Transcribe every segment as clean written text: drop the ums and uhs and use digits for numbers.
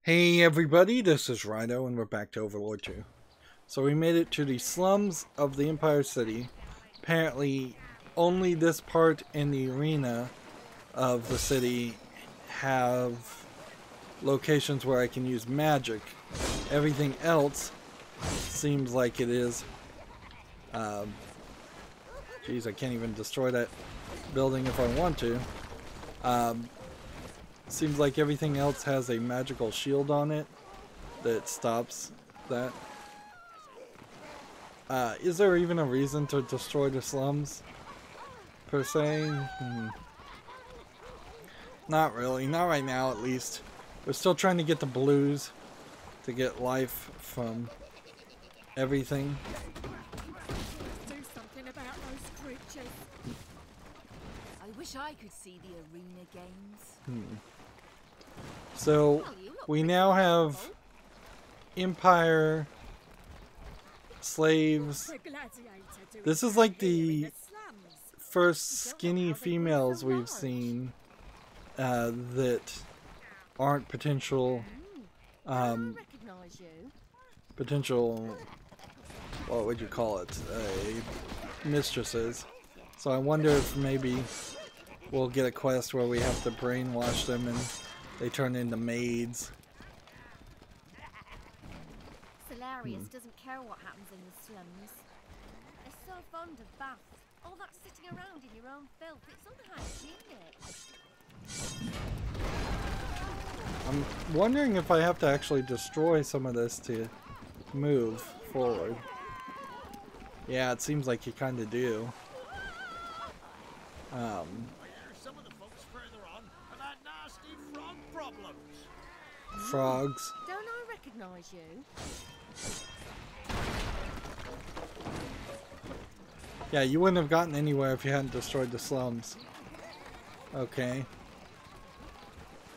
Hey everybody, this is Rydo and we're back to Overlord II. So we made it to the slums of the Empire City. Apparently only this part in the arena of the city have locations where I can use magic. Everything else seems like it is... Geez, I can't even destroy that building if I want to. Seems like everything else has a magical shield on it that stops that. Is there even a reason to destroy the slums, per se? Not really, not right now at least. We're still trying to get the blues to get life from everything. Do something about those creatures. I wish I could see the arena games. So, we now have Empire slaves. This is like the first skinny females we've seen that aren't potential, what would you call it, mistresses. So I wonder if maybe we'll get a quest where we have to brainwash them and they turn into maids. Solarius doesn't care what happens in the slums. They're so fond of baths. All that sitting around in your own filth, it's unhygienic. I'm wondering if I have to actually destroy some of this to move forward. Yeah, it seems like you kind of do. Some of the folks further on have had nasty frog problems. Frogs. Don't I recognise you? Yeah, you wouldn't have gotten anywhere if you hadn't destroyed the slums. Okay.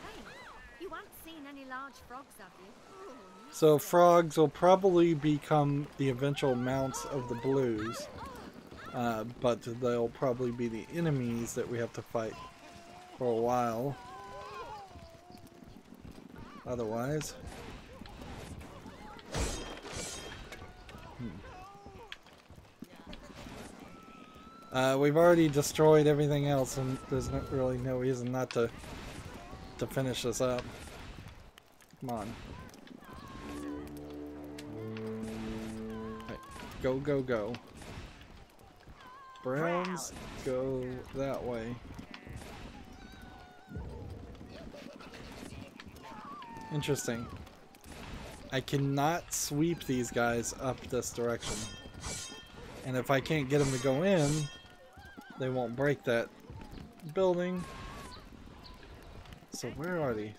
Hey, you haven't seen any large frogs, have you? So frogs will probably become the eventual mounts of the blues. But they'll probably be the enemies that we have to fight for a while. Otherwise. We've already destroyed everything else and there's really no reason not to finish this up. Come on. Right. Go, go, go. Browns go that way. Interesting. I cannot sweep these guys up this direction. And if I can't get them to go in, they won't break that building. So where are these?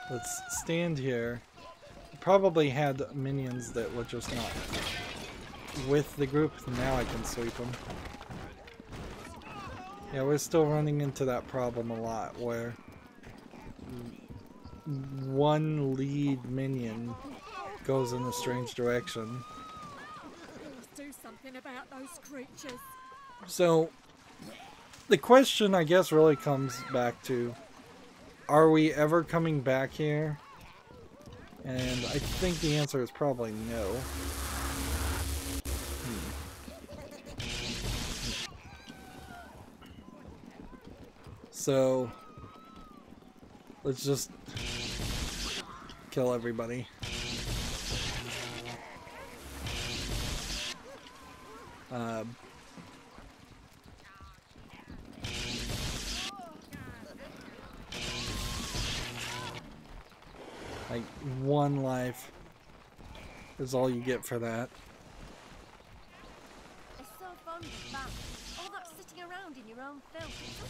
Let's stand here. Probably had minions that were just not with the group. Now I can sweep them. Yeah, we're still running into that problem a lot where one lead minion goes in a strange direction. Do something about those creatures. So the question I guess really comes back to, are we ever coming back here? And I think the answer is probably no. So let's just kill everybody. Like, one life is all you get for that. They're so fond of baths. All that sitting around in your own filth, it's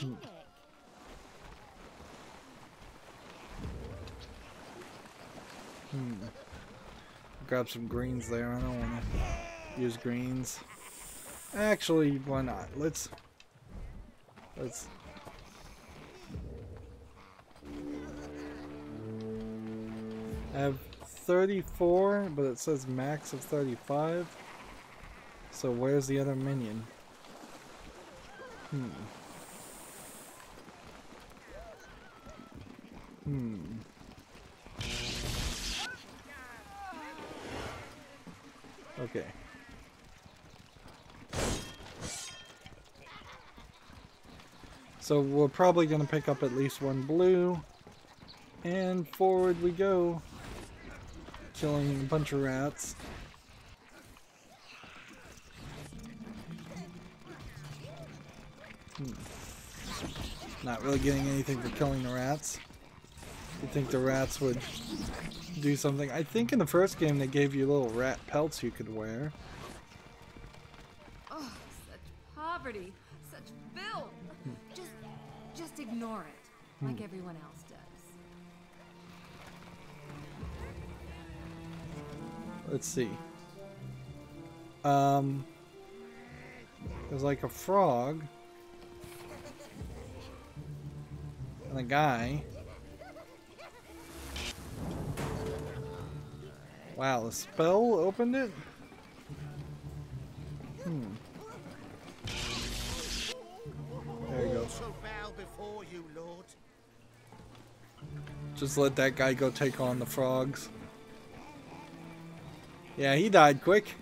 unhygienic. Grab some greens there. I don't want to use greens. Actually, why not? Let's I have 34, but it says max of 35. So where's the other minion? Okay. So we're probably going to pick up at least one blue. And forward we go. Killing a bunch of rats. Not really getting anything for killing the rats. You'd think the rats would do something. I think in the first game they gave you little rat pelts you could wear. Oh, such poverty, such filth. Just ignore it, like everyone else does. Let's see. There's like a frog. And a guy. Wow, the spell opened it? There you go. Just let that guy go take on the frogs. Yeah, he died quick.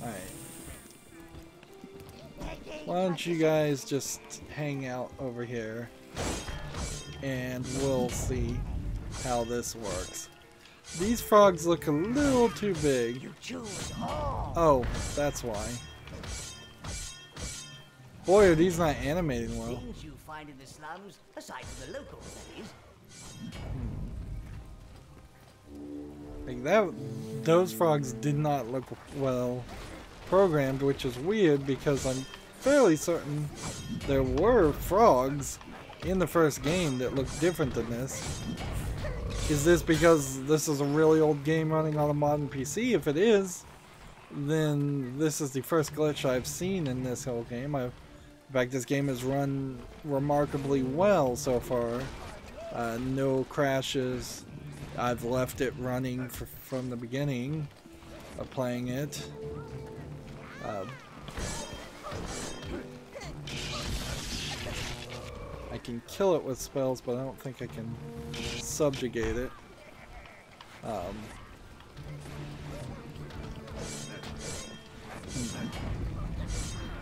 Alright. Why don't you guys just hang out over here and we'll see how this works. These frogs look a little too big. Oh, that's why. Boy, are these not animating well. Things you find in the slums, aside from the local cities. Like that, those frogs did not look well programmed, which is weird because I'm fairly certain there were frogs in the first game that looked different than this. Is this because this is a really old game running on a modern PC? If it is, then this is the first glitch I've seen in this whole game. In fact, this game has run remarkably well so far. No crashes. I've left it running from the beginning of playing it. I can kill it with spells, but I don't think I can subjugate it.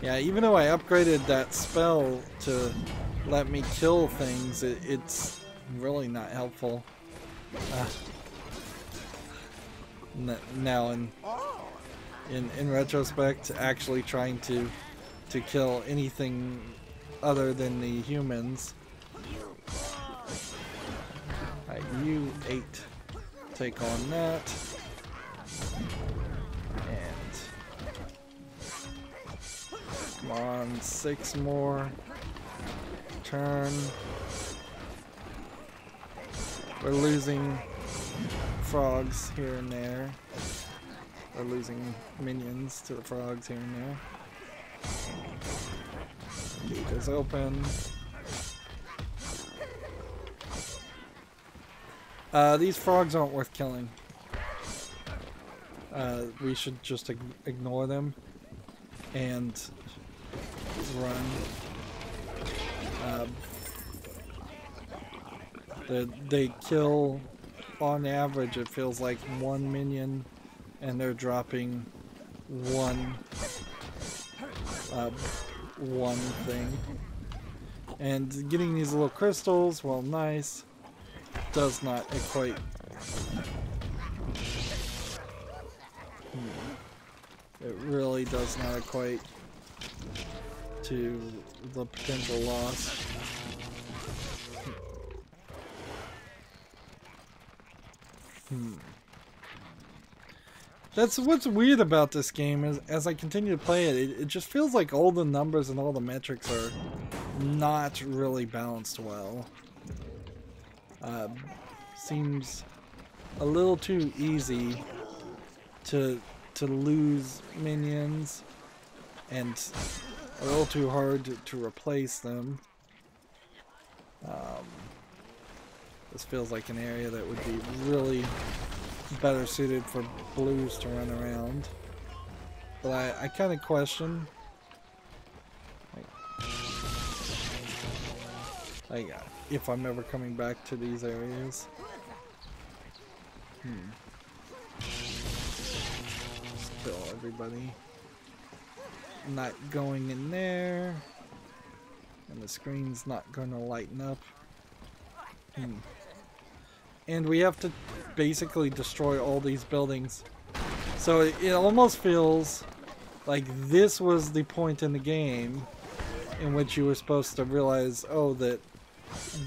Yeah, even though I upgraded that spell to let me kill things, it's really not helpful. Now in retrospect, actually trying to kill anything other than the humans. Alright, you 8 take on that. And come on, 6 more. Turn. We're losing frogs here and there. We're losing minions to the frogs here and there. Gate is open. These frogs aren't worth killing. We should just ignore them and run. They kill, on average, it feels like 1 minion, and they're dropping one thing. And getting these little crystals, well, nice, does not equate. It really does not equate to the potential loss. That's what's weird about this game is as I continue to play it, it just feels like all the numbers and all the metrics are not really balanced well. Seems a little too easy to lose minions and a little too hard to replace them. This feels like an area that would be really better suited for blues to run around. But I kind of question like if I'm ever coming back to these areas. Spill everybody. Not going in there. And the screen's not going to lighten up. And we have to basically destroy all these buildings. So it almost feels like this was the point in the game in which you were supposed to realize, oh, that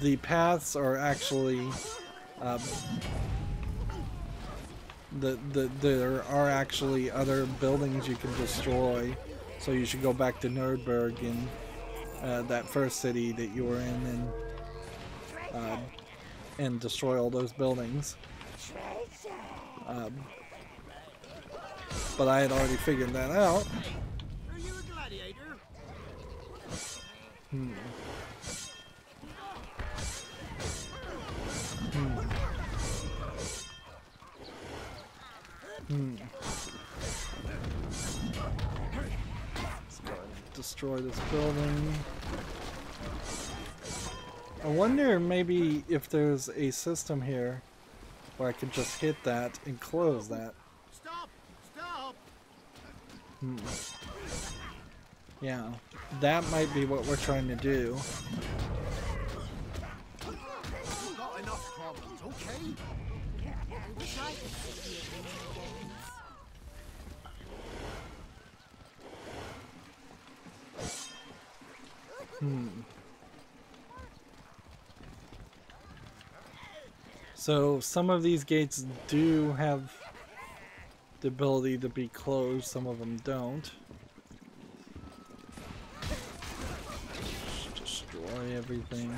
the paths are actually there are actually other buildings you can destroy. So you should go back to Nerdberg and that first city that you were in and destroy all those buildings. But I had already figured that out. Are you a gladiator? Let's go ahead and destroy this building. I wonder maybe if there's a system here where I could just hit that and close that. Stop! Stop! Yeah, that might be what we're trying to do. You've got enough problems, okay? I wish I could see you in So some of these gates do have the ability to be closed, some of them don't. Just destroy everything.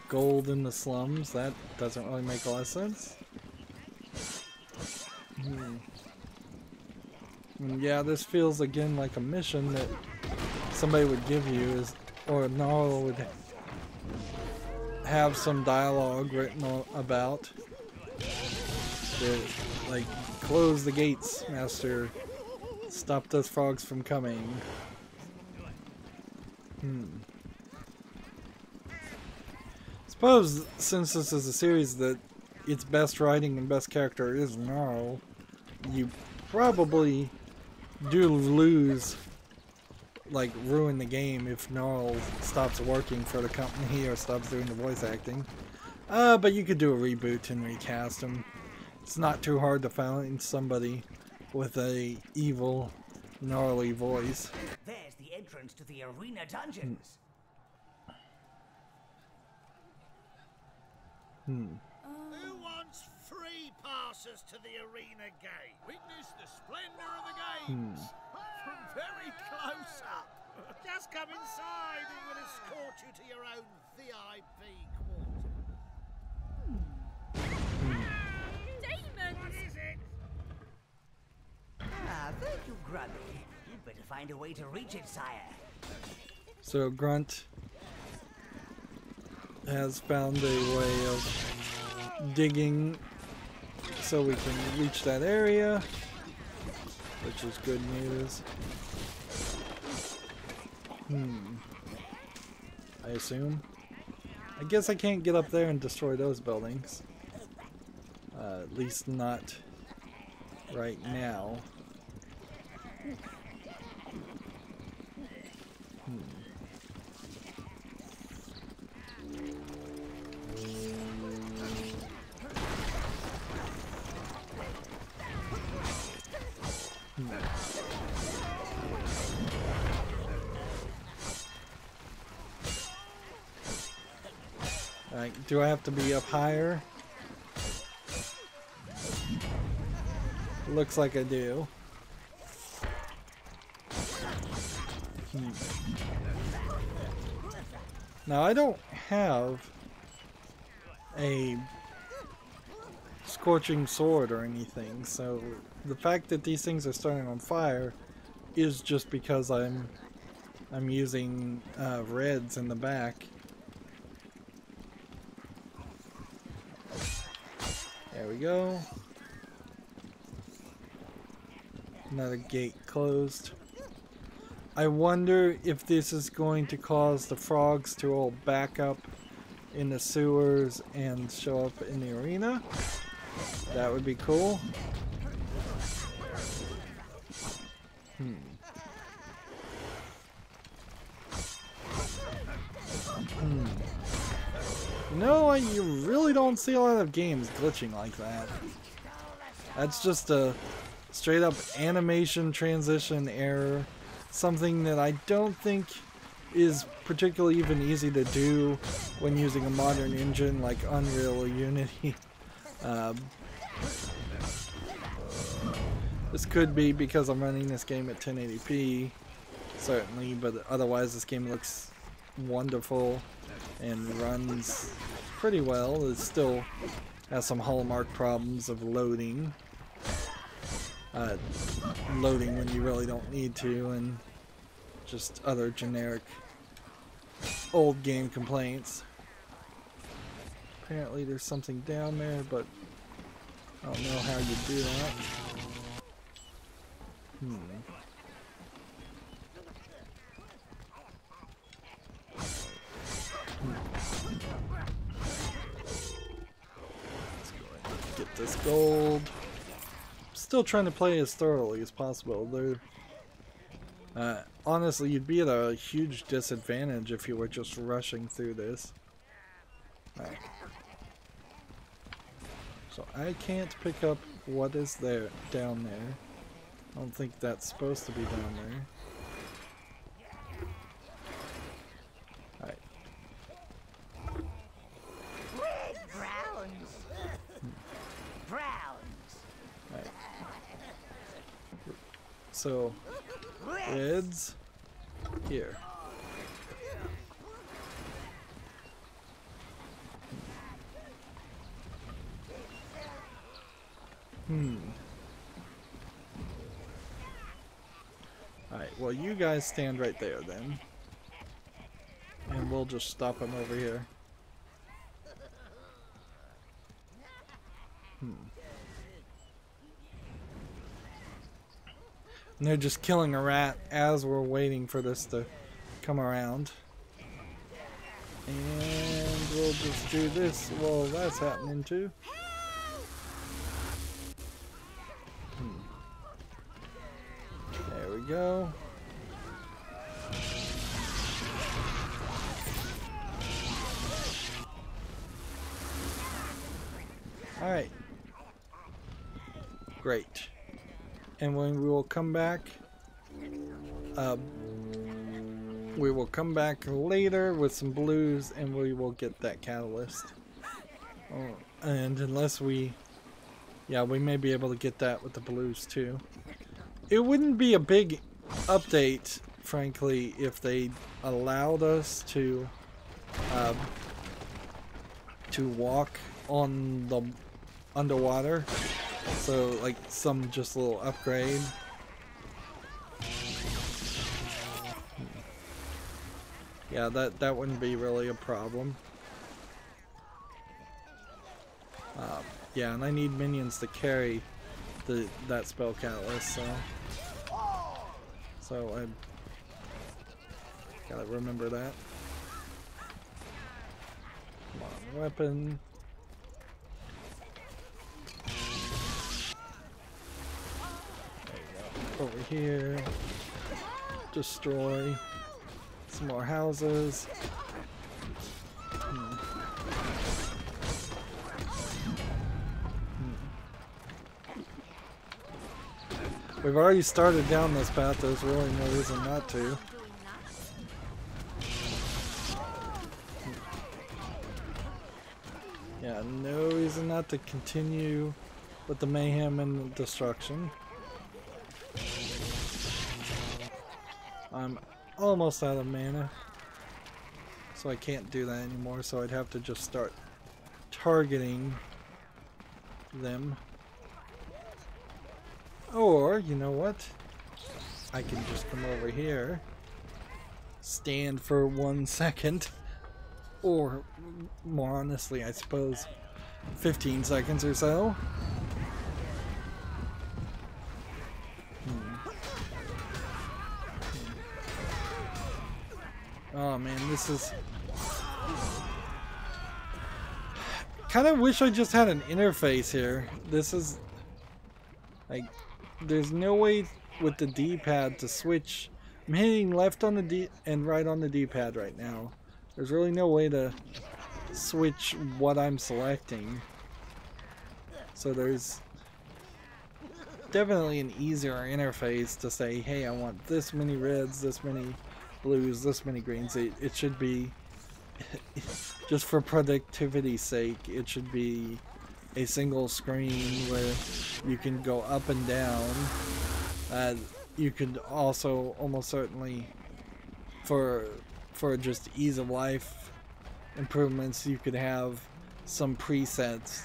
Gold in the slums, that doesn't really make a lot of sense. And yeah, this feels again like a mission that somebody would give you, or Gnarl would have some dialogue written about. Like, close the gates, master. Stop those frogs from coming. Suppose, since this is a series that its best writing and best character is Gnarl, you probably do lose, like, ruin the game if Gnarl stops working for the company or stops doing the voice acting. But you could do a reboot and recast him. It's not too hard to find somebody with a evil, gnarly voice. There's the entrance to the arena dungeons. Who wants free passes to the arena gate? Witness the splendor of the games from very close up. Just come inside and we'll escort you to your own VIP quarter. Demons! What is it? Ah, thank you, Grubby. You'd better find a way to reach it, sire. So Grunt has found a way of digging so we can reach that area, which is good news. I assume. I guess I can't get up there and destroy those buildings. At least not right now. Alright, do I have to be up higher? Looks like I do. Now I don't have a scorching sword or anything, so the fact that these things are starting on fire is just because I'm using reds in the back. There we go. Another gate closed. I wonder if this is going to cause the frogs to all back up in the sewers and show up in the arena. That would be cool. No, you really don't see a lot of games glitching like that. That's just a straight up animation transition error. Something that I don't think is particularly even easy to do when using a modern engine like Unreal or Unity. This could be because I'm running this game at 1080p, certainly, but otherwise this game looks wonderful and runs pretty well. It still has some hallmark problems of loading. Loading when you really don't need to, and just other generic old game complaints. Apparently there's something down there, but I don't know how you do that. Let's go ahead and get this gold. Still trying to play as thoroughly as possible. Honestly, you'd be at a huge disadvantage if you were just rushing through this. Alright. So I can't pick up what is there down there. I don't think that's supposed to be down there. Alright. Browns. Browns. Alright. So, reds here. Alright, well you guys stand right there then. And we'll just stop them over here. And they're just killing a rat as we're waiting for this to come around. And we'll just do this while that's happening too. There we go. Alright. Great. And when we will come back, later with some blues, and we will get that catalyst. And unless we may be able to get that with the blues too. It wouldn't be a big update, frankly, if they allowed us to walk on the underwater. So like some just little upgrade. Yeah, that wouldn't be really a problem. Yeah, and I need minions to carry that spell catalyst, so I gotta remember that. Come on, weapon. Over here, destroy some more houses. We've already started down this path, there's really no reason not to. Yeah, no reason not to continue with the mayhem and destruction. I'm almost out of mana, so I can't do that anymore, so I'd have to just start targeting them. Or, you know what? I can just come over here, stand for 1 second, or more honestly, I suppose, 15 seconds or so. Oh man, this is kind of wish I just had an interface here. This is like, there's no way with the D-pad to switch. I'm hitting left on the D and right on the D-pad right now. There's really no way to switch what I'm selecting. So there's definitely an easier interface to say, hey, I want this many reds, this many blues, this many greens. It should be, just for productivity's sake, it should be a single screen where you can go up and down. You could also almost certainly, for just ease of life improvements, you could have some presets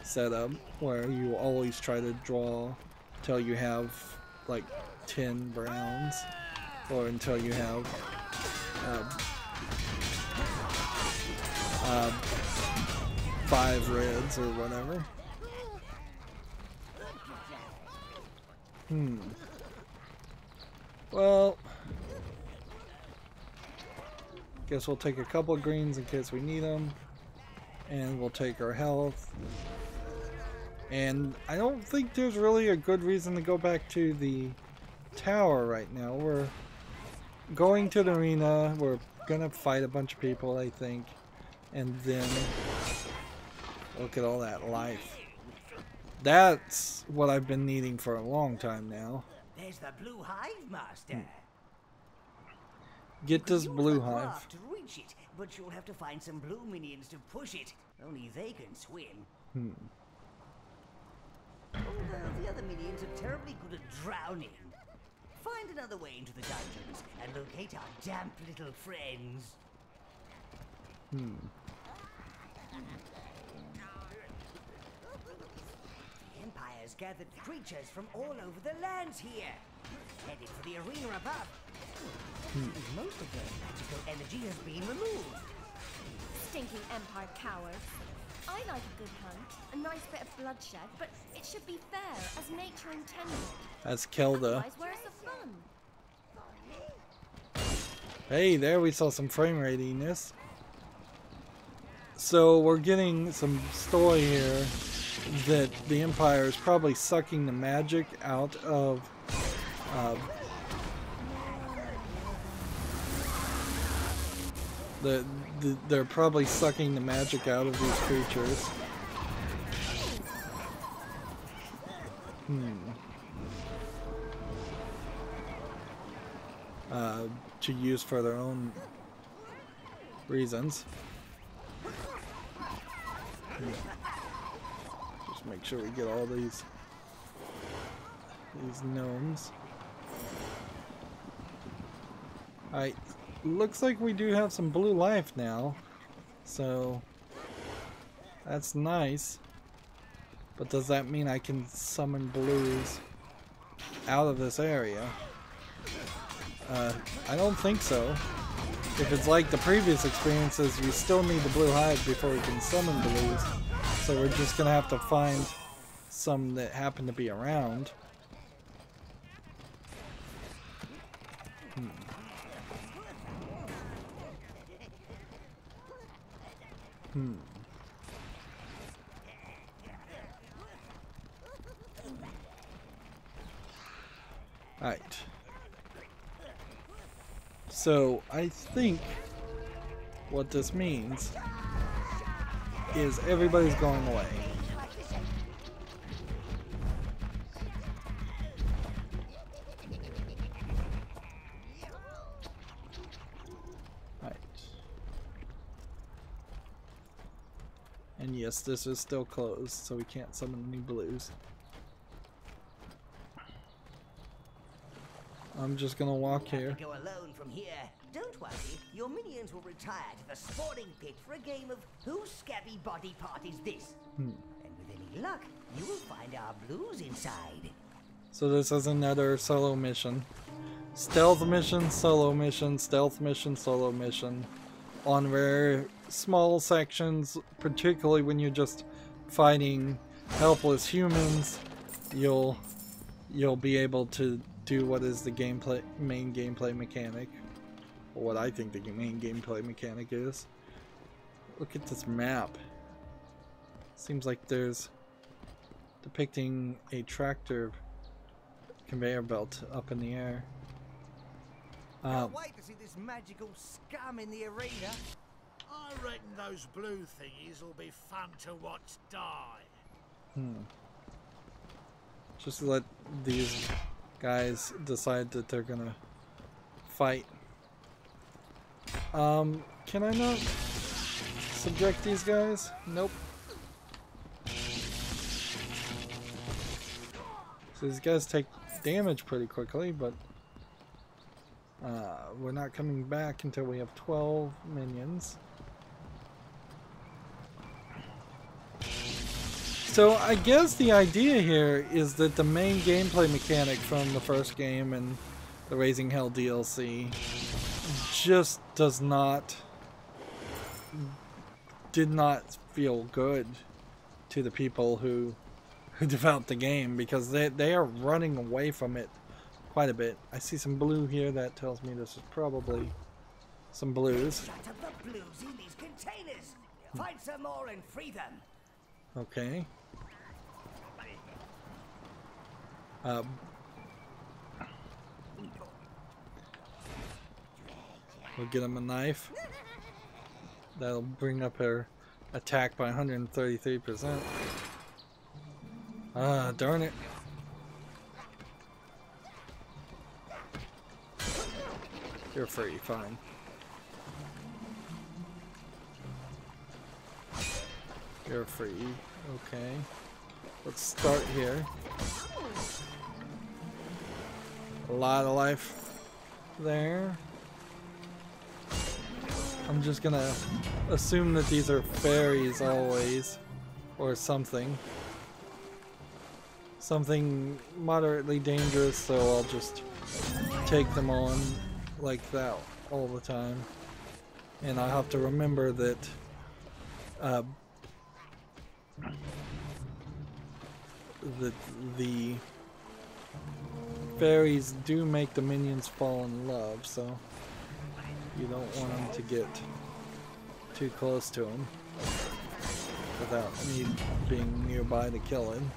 set up where you always try to draw till you have like 10 browns, or until you have 5 reds or whatever. Well, guess we'll take a couple greens in case we need them, and we'll take our health. And I don't think there's really a good reason to go back to the tower right now. We're going to the arena, we're gonna fight a bunch of people, I think, and then look at all that life. That's what I've been needing for a long time now. There's the blue hive, Master. Get this blue Use the hive. craft to reach it, but you'll have to find some blue minions to push it. Only they can swim. Although the other minions are terribly good at drowning. Find another way into the dungeons and locate our damp little friends. The Empire's gathered creatures from all over the lands here, headed for the arena above. Most of their magical energy has been removed. Stinking Empire cowards. I like a good hunt, a nice bit of bloodshed, but it should be fair, as nature intended. That's Kelda. Otherwise, where's the fun? Hey, there we saw some frame ratiness. So we're getting some story here that the Empire is probably sucking the magic out of they're probably sucking the magic out of these creatures. To use for their own reasons. Just make sure we get all these gnomes. Alright, looks like we do have some blue life now, so that's nice. But does that mean I can summon blues out of this area? I don't think so. If it's like the previous experiences, we still need the blue hive before we can summon blues. So we're just gonna have to find some that happen to be around. Alright. So, I think what this means is everybody's going away. Right. And yes, this is still closed, so we can't summon any blues. I'm just gonna walk here. Go alone from here. Don't worry, your minions will retire to the sporting pit for a game of whose scabby body part is this? And with any luck, you will find our blues inside. So this is another solo mission. Stealth mission, solo mission, stealth mission, solo mission. On rare small sections, particularly when you're just fighting helpless humans, you'll be able to do what is the main gameplay mechanic, or what I think the main gameplay mechanic is. look at this map. Seems like there's depicting a tractor conveyor belt up in the air. Can't wait to see this magical scum in the arena. I reckon those blue thingies will be fun to watch die. Just let these guys decide that they're gonna fight. Can I not subject these guys? Nope. So these guys take damage pretty quickly, but we're not coming back until we have 12 minions. So I guess the idea here is that the main gameplay mechanic from the first game and the Raising Hell DLC just did not feel good to the people who developed the game, because they are running away from it quite a bit. I see some blue here. That tells me this is probably some blues. Shut up the blues in these containers. Find some more and free them. Okay. We'll get him a knife. That'll bring up her attack by 133%. Ah, darn it. You're free, fine. You're free, okay. Let's start here. A lot of life there. I'm just gonna assume that these are fairies always, or something. Something moderately dangerous, so I'll just take them on like that all the time. And I have to remember that the fairies do make the minions fall in love, so you don't want them to get too close to them without me being nearby to kill him.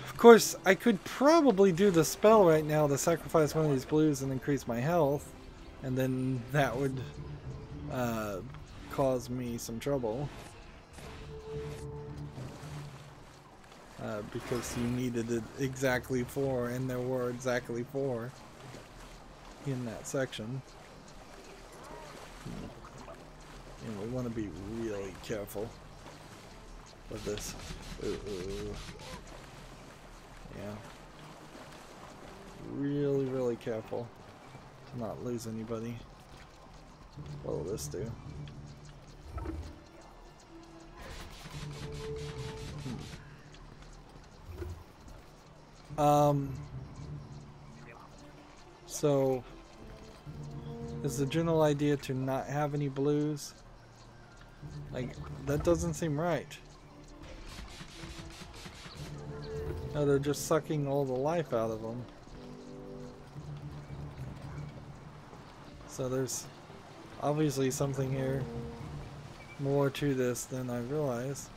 Of course, I could probably do the spell right now to sacrifice one of these blues and increase my health, and then that would cause me some trouble. Because you needed it exactly 4, and there were exactly 4 in that section. And we want to be really careful with this. Yeah. Really, really careful to not lose anybody. What will this do? So is the general idea to not have any blues? Like, that doesn't seem right. No, they're just sucking all the life out of them. So there's obviously something here more to this than I realized.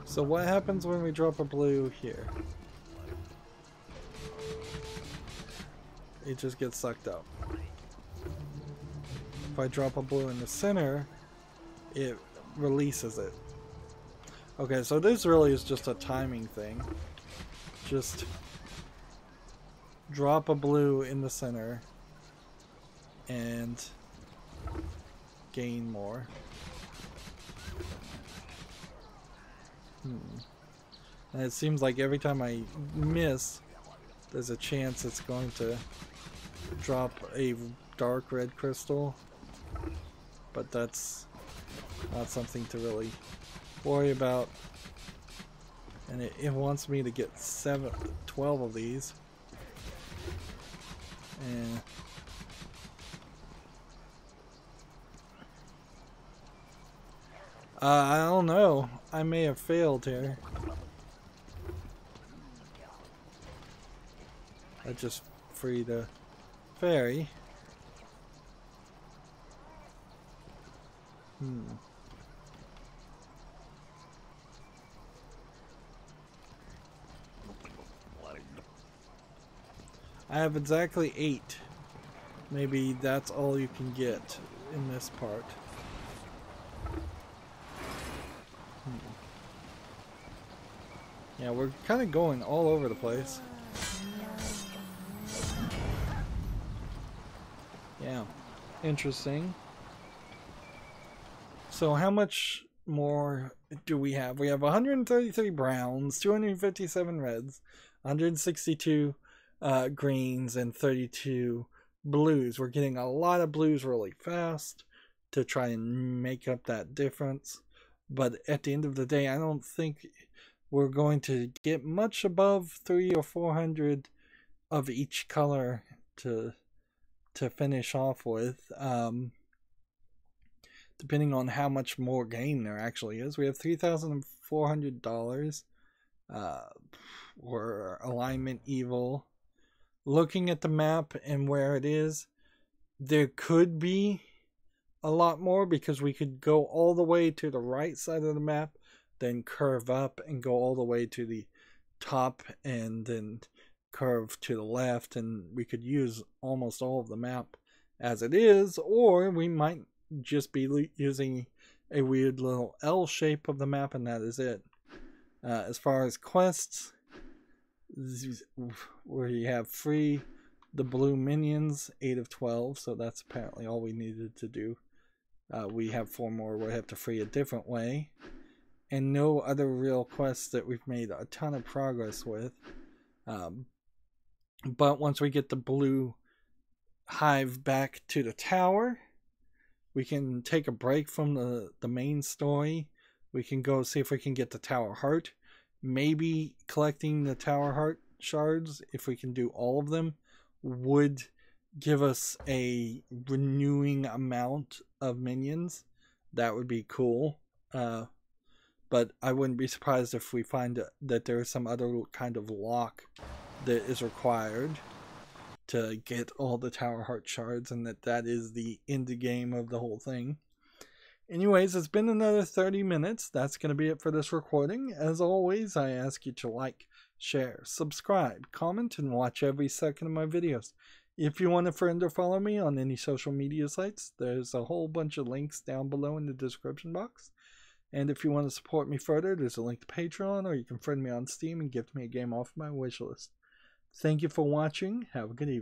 So what happens when we drop a blue here? It just gets sucked up. If I drop a blue in the center, it releases it. Okay, so this really is just a timing thing. Just drop a blue in the center and gain more. And it seems like every time I miss, there's a chance it's going to drop a dark red crystal, but that's not something to really worry about. And it wants me to get 12 of these. And I don't know. I may have failed here. I just freed a fairy. I have exactly 8. Maybe that's all you can get in this part. Yeah, we're kind of going all over the place. Yeah, interesting. So how much more do we have? We have 133 browns, 257 reds, 162 greens, and 32 blues. We're getting a lot of blues really fast to try and make up that difference. But at the end of the day, I don't think we're going to get much above 300 or 400 of each color to finish off with. Depending on how much more gain there actually is. We have $3,400 for alignment evil. Looking at the map and where it is, there could be a lot more because we could go all the way to the right side of the map, then curve up and go all the way to the top and then curve to the left, and we could use almost all of the map as it is, or we might just be using a weird little L shape of the map and that is it. As far as quests, we have free the blue minions, 8 of 12, so that's apparently all we needed to do. We have 4 more we have to free a different way, and no other real quests that we've made a ton of progress with. But once we get the blue hive back to the tower, we can take a break from the main story. We can go see if we can get the tower heart. Maybe collecting the tower heart shards, if we can do all of them, would give us a renewing amount of minions. That would be cool. But I wouldn't be surprised if we find that there is some other kind of lock that is required to get all the tower heart shards, and that is the end game of the whole thing. Anyways, it's been another 30 minutes. That's going to be it for this recording. As always, I ask you to like, share, subscribe, comment, and watch every second of my videos. If you want a friend or follow me on any social media sites, there's a whole bunch of links down below in the description box. And if you want to support me further, there's a link to Patreon, or you can friend me on Steam and gift me a game off my wishlist. Thank you for watching. Have a good evening.